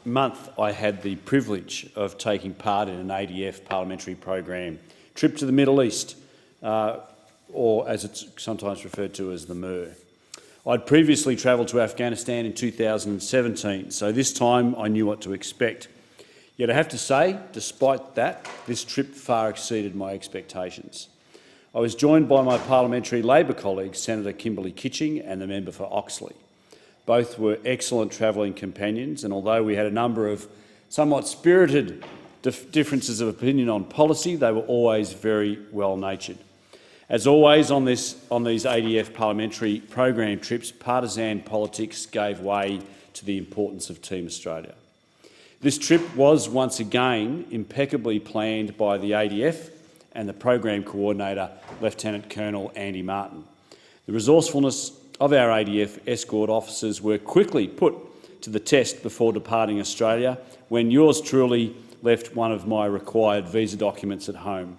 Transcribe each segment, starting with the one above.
month I had the privilege of taking part in an ADF parliamentary program trip to the Middle East, or as it's sometimes referred to as the MER. I'd previously travelled to Afghanistan in 2017, so this time I knew what to expect. Yet I have to say, despite that, this trip far exceeded my expectations. I was joined by my parliamentary Labor colleague, Senator Kimberley Kitching, and the member for Oxley. Both were excellent travelling companions, and although we had a number of somewhat spirited differences of opinion on policy, they were always very well-natured. As always on these ADF parliamentary program trips, partisan politics gave way to the importance of Team Australia. This trip was once again impeccably planned by the ADF and the program coordinator, Lieutenant Colonel Andy Martin. The resourcefulness of our ADF escort officers were quickly put to the test before departing Australia, when yours truly left one of my required visa documents at home.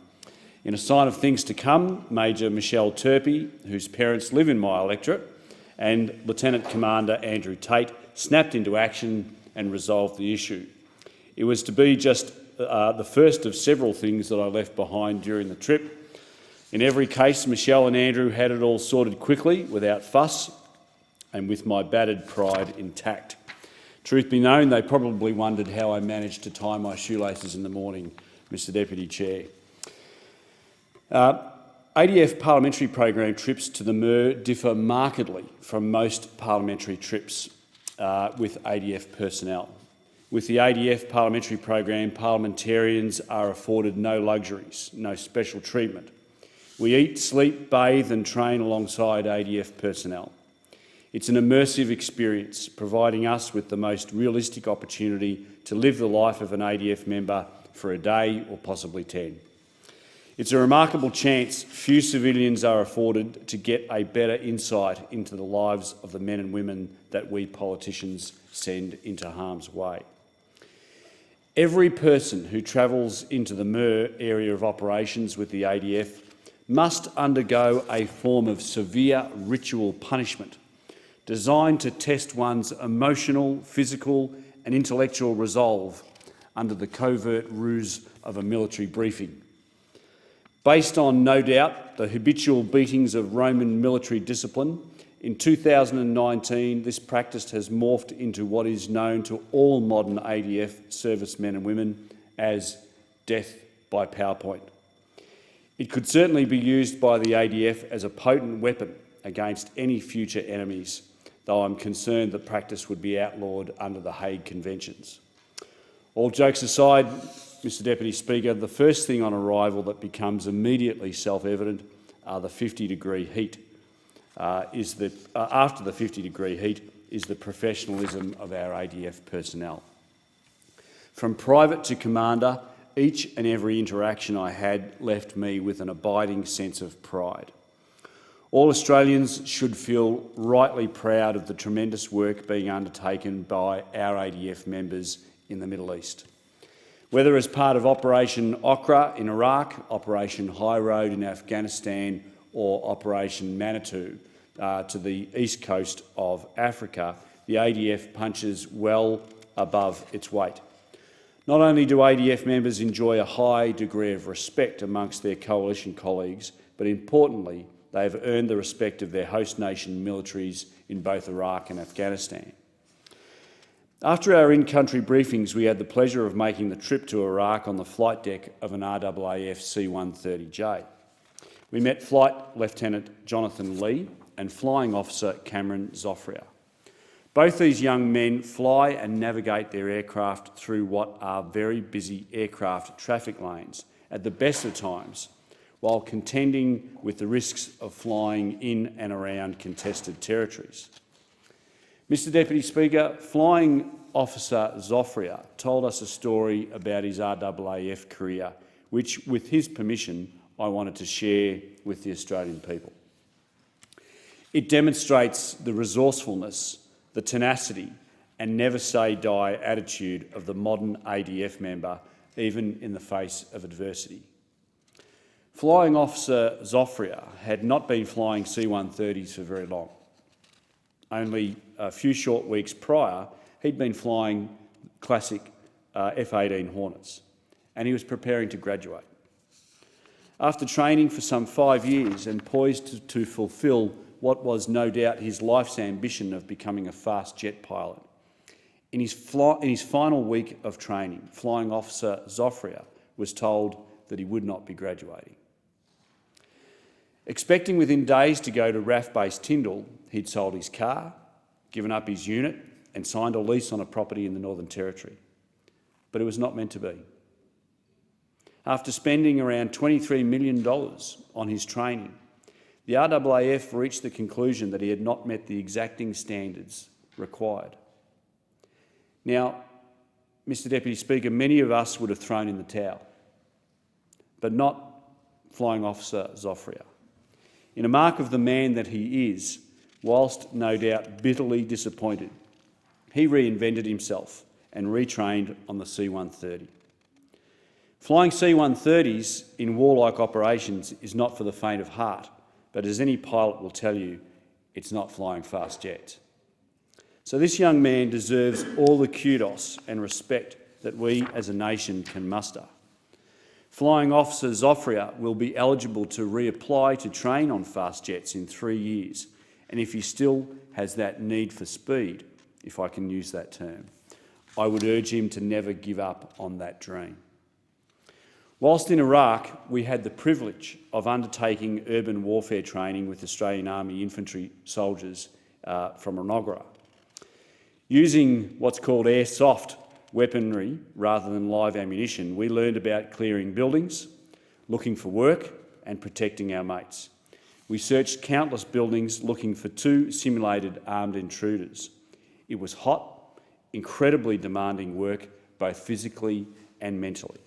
In a sign of things to come, Major Michelle Turpie, whose parents live in my electorate, and Lieutenant Commander Andrew Tate snapped into action and resolved the issue. It was to be just the first of several things that I left behind during the trip. In every case, Michelle and Andrew had it all sorted quickly, without fuss, and with my battered pride intact. Truth be known, they probably wondered how I managed to tie my shoelaces in the morning, Mr Deputy Chair. ADF parliamentary program trips to the MER differ markedly from most parliamentary trips with ADF personnel. With the ADF parliamentary program, parliamentarians are afforded no luxuries, no special treatment. We eat, sleep, bathe and train alongside ADF personnel. It's an immersive experience, providing us with the most realistic opportunity to live the life of an ADF member for a day or possibly 10. It's a remarkable chance few civilians are afforded to get a better insight into the lives of the men and women that we politicians send into harm's way. Every person who travels into the MER area of operations with the ADF must undergo a form of severe ritual punishment designed to test one's emotional, physical and intellectual resolve under the covert ruse of a military briefing. Based on, no doubt, the habitual beatings of Roman military discipline, in 2019 this practice has morphed into what is known to all modern ADF servicemen and women as death by PowerPoint. It could certainly be used by the ADF as a potent weapon against any future enemies, though I'm concerned the practice would be outlawed under the Hague Conventions. All jokes aside, Mr Deputy Speaker, the first thing on arrival that becomes immediately self-evident are the 50-degree heat. After the 50-degree heat is the professionalism of our ADF personnel. From private to commander, each and every interaction I had left me with an abiding sense of pride. All Australians should feel rightly proud of the tremendous work being undertaken by our ADF members in the Middle East. Whether as part of Operation Okra in Iraq, Operation High Road in Afghanistan or Operation Manitou to the east coast of Africa, the ADF punches well above its weight. Not only do ADF members enjoy a high degree of respect amongst their coalition colleagues, but importantly, they have earned the respect of their host nation militaries in both Iraq and Afghanistan. After our in-country briefings, we had the pleasure of making the trip to Iraq on the flight deck of an RAAF C-130J. We met Flight Lieutenant Jonathan Lee and Flying Officer Cameron Zoffria. Both these young men fly and navigate their aircraft through what are very busy aircraft traffic lanes at the best of times, while contending with the risks of flying in and around contested territories. Mr Deputy Speaker, Flying Officer Zoffria told us a story about his RAAF career, which, with his permission, I wanted to share with the Australian people. It demonstrates the resourcefulness, the tenacity and never-say-die attitude of the modern ADF member, even in the face of adversity. Flying Officer Zoffria had not been flying C-130s for very long. Only a few short weeks prior, he'd been flying classic F-18 Hornets, and he was preparing to graduate. After training for some 5 years and poised to fulfil what was no doubt his life's ambition of becoming a fast jet pilot, in his final week of training, Flying Officer Zofria was told that he would not be graduating. Expecting within days to go to RAF Base Tyndall, he'd sold his car, given up his unit and signed a lease on a property in the Northern Territory. But it was not meant to be. After spending around $23 million on his training, the RAAF reached the conclusion that he had not met the exacting standards required. Now, Mr Deputy Speaker, many of us would have thrown in the towel, but not Flying Officer Zofria. In a mark of the man that he is, whilst no doubt bitterly disappointed, he reinvented himself and retrained on the C-130. Flying C-130s in warlike operations is not for the faint of heart, but as any pilot will tell you, it's not flying fast jets. So this young man deserves all the kudos and respect that we as a nation can muster. Flying Officer Zofria will be eligible to reapply to train on fast jets in 3 years, and if he still has that need for speed, if I can use that term, I would urge him to never give up on that dream. Whilst in Iraq, we had the privilege of undertaking urban warfare training with Australian Army infantry soldiers from Renogra. Using what's called airsoft weaponry rather than live ammunition, we learned about clearing buildings, looking for work and protecting our mates. We searched countless buildings looking for 2 simulated armed intruders. It was hot, incredibly demanding work, both physically and mentally.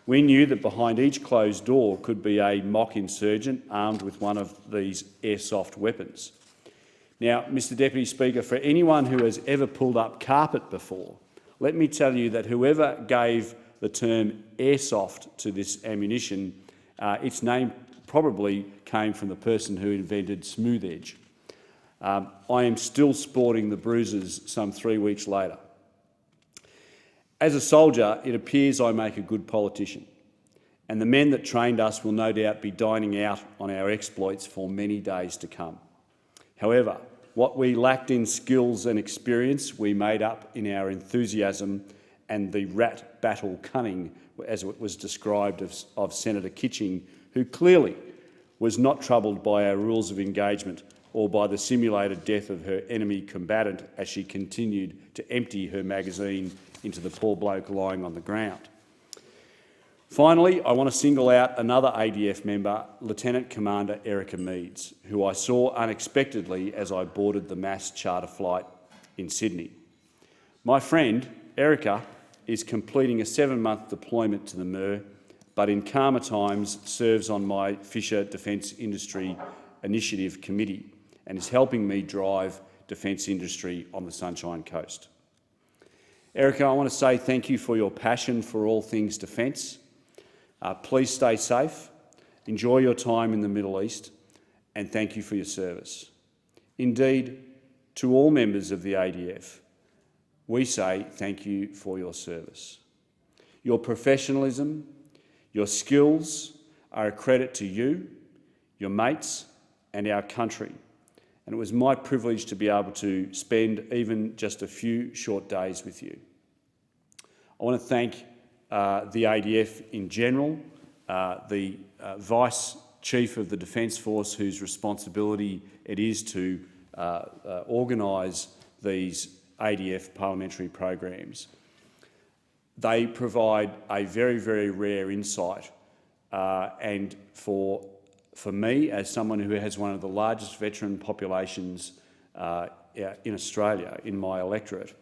We knew that behind each closed door could be a mock insurgent armed with one of these airsoft weapons. Now, Mr Deputy Speaker, for anyone who has ever pulled up carpet before, let me tell you that whoever gave the term airsoft to this ammunition, its name probably came from the person who invented smooth edge. I am still sporting the bruises some 3 weeks later. As a soldier, it appears I make a good politician, and the men that trained us will no doubt be dining out on our exploits for many days to come. However, what we lacked in skills and experience, we made up in our enthusiasm and the rat battle cunning, as it was described of Senator Kitching, who clearly was not troubled by our rules of engagement or by the simulated death of her enemy combatant as she continued to empty her magazine into the poor bloke lying on the ground. Finally, I want to single out another ADF member, Lieutenant Commander Erica Meads, who I saw unexpectedly as I boarded the mass charter flight in Sydney. My friend, Erica, is completing a 7-month deployment to the MER, but in calmer times serves on my Fisher Defence Industry Initiative Committee and is helping me drive defence industry on the Sunshine Coast. Erica, I want to say thank you for your passion for all things defence. Please stay safe, enjoy your time in the Middle East, and thank you for your service. Indeed, to all members of the ADF, we say thank you for your service. Your professionalism, your skills are a credit to you, your mates, and our country. And it was my privilege to be able to spend even just a few short days with you. I want to thank the ADF in general, the Vice Chief of the Defence Force, whose responsibility it is to organise these ADF parliamentary programs. They provide a very, very rare insight, and for me, as someone who has one of the largest veteran populations in Australia, in my electorate,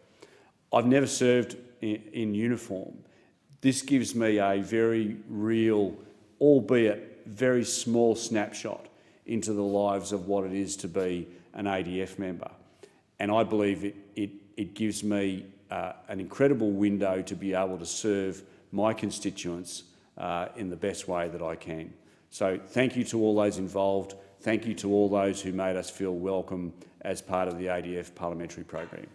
I've never served in uniform. This gives me a very real, albeit very small snapshot into the lives of what it is to be an ADF member. And I believe it gives me an incredible window to be able to serve my constituents in the best way that I can. So thank you to all those involved. Thank you to all those who made us feel welcome as part of the ADF parliamentary program.